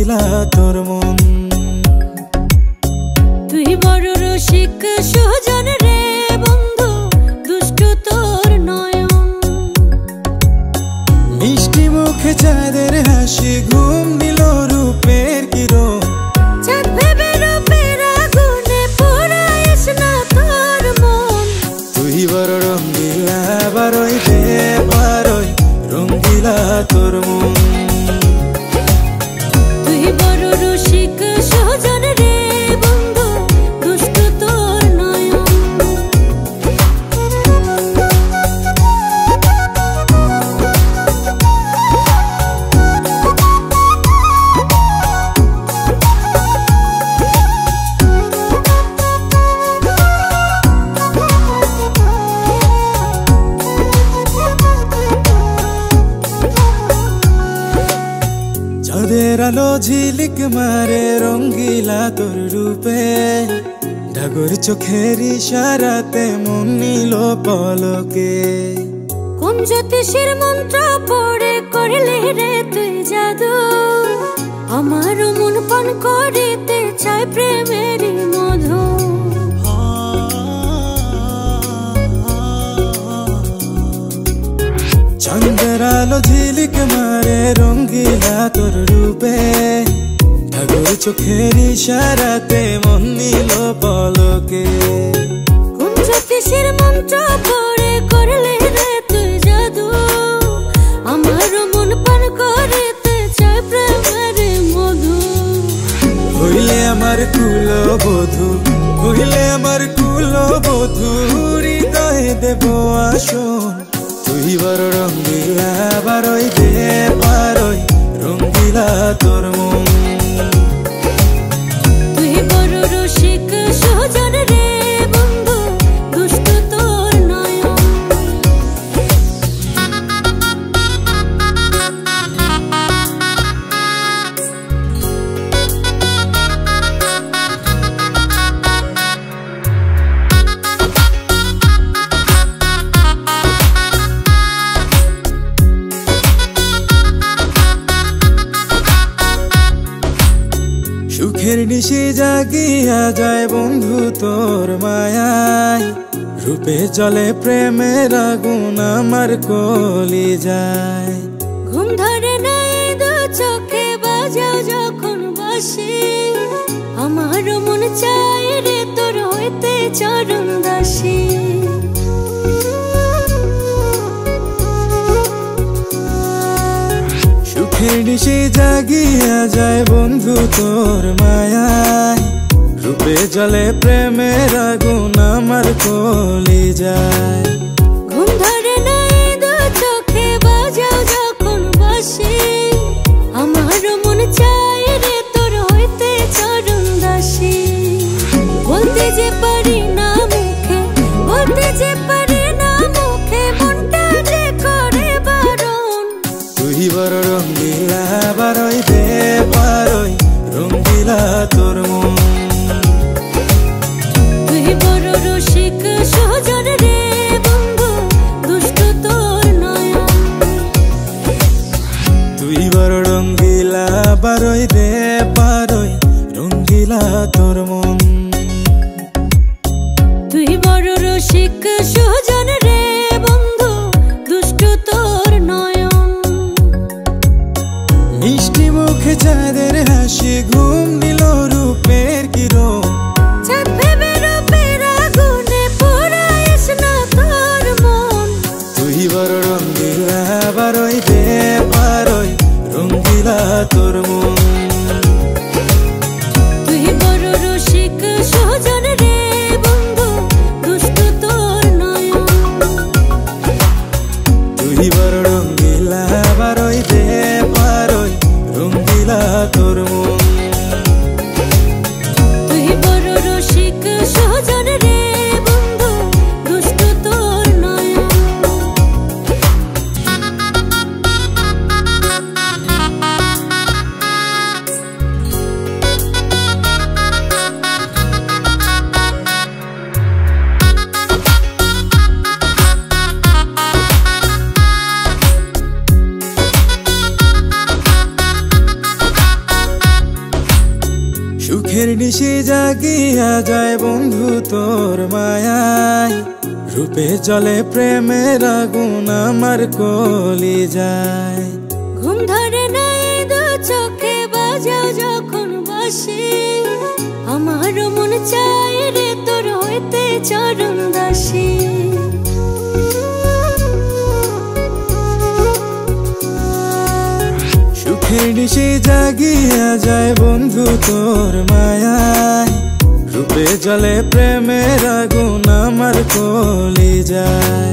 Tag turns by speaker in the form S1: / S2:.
S1: রঙ্গিলা তোর মন।
S2: তুই বড় রসিক সুজন রে বন্ধু, দুষ্টু তোর নয়ন।
S1: মিষ্টি মুখে চাঁদের হাসি, ঘুম দিল রূপের কিরণ।
S2: চাঁদ ভেবে রূপের আগুনে পোড়াইস না তোর মন।
S1: তুই বড় রঙ্গিলা বারোই দে বারোই রঙ্গিলা তোর মন।
S2: তুই বড় রসিক সুজন রে বন্ধু, দুষ্টু তোর নয়ন।
S1: চাঁদের আলো ঝিলিক মারে রঙ্গিলা তোর রূপে। ডাগর চোখের ইশারাতে মন নিল পলকে।
S2: কোন জ্যোতিষীর মন্ত্র পড়ে করলে রে তুই জাদু, আমার মন পান করিতে চাই প্রেমের মধু।
S1: চাঁদের আলো ঝিলিক মারে রঙ্গিলা তোর রূপে। ঠাকুর চোখের ইশারাতে মন নিল পলকে।
S2: কোন জ্যোতিষীর মন্ত্র পড়ে করলে রে তুই জাদু, আমার মন পান করিতে চাই প্রেমের মধু।
S1: হইলে আমার কুলবধূ, হইলে আমার কুলবধূ, হৃদয়ে দেব আসন। তুই বড় রঙ্গিলা বারোই দে বারোই রঙ্গিলা তোর মন।
S2: তুই বড় রসিক সুজন রে বন্ধু, দুষ্টু তোর নয়ন।
S1: সুখের নিশি জাগিয়া যায় বন্ধু তোর মায়ায়। রূপে জলে প্রেমের আগুন আমার কলি যায়।
S2: ঘুম ধরে নাই দু চোখে বাজাও যখন বাসি, আমার মন চাই রে তোর হইতে চরণ দাসী।
S1: সুখের নিশি জাগিয়া যায় বন্ধু তোর মায়ায়। রূপে জলে প্রেমের আগুন আমার কলি যায়।
S2: ঘুম ধরে নাই দু চোখে বাজাও যখন বাসি, আমার মন চাই রে তোর হইতে চরণ দাসী। বলতে যে পারি না মুখে, বলতে যে পারি না মুখে, মনটা যে করে বারণ।
S1: তুই বড় রঙ্গিলা বারোই দে বারোই রঙ্গিলা তোর মন।
S2: তুই বড় রসিক সুজন রে বন্ধু, দুষ্টু তোর নয়ন।
S1: তুই বড় রঙ্গিলা বারোই দে বারোই রঙ্গিলা তোর মন।
S2: তুই বড় রসিক সুজন রে বন্ধু, দুষ্টু তোর নয়ন।
S1: মিষ্টি মুখে চাঁদের হাসি, ঘুম দিল রূপের কিরণ।
S2: চাঁদ ভেবে রূপের আগুনে পোড়াইস না তোর মন।
S1: তুই বড় রঙ্গিলা বারোই দে বারোই রঙ্গিলা তোর মন।
S2: তুই বড় রসিক সুজন রে বন্ধু, দুষ্টু তোর নয়ন।
S1: তুই বড় রঙ্গিলা বারোই দে বারোই রঙ্গিলা তোর মন। সুখের নিশি জাগিয়া যায় বন্ধু তোর মায়ায়, রূপে চলে প্রেমের আগুন আমার কলি যায়।
S2: ঘুম ধরে নাই দু চোখে বাজাও যখন বাঁশি, আমার মন চায় রে তোর হইতে চরণ দাসী।
S1: সুখের নিশি জাগিয়া যায় বন্ধু তোর মায়ায়, রূপে জ্বলে প্রেমের আগুন আমার কলি যায়।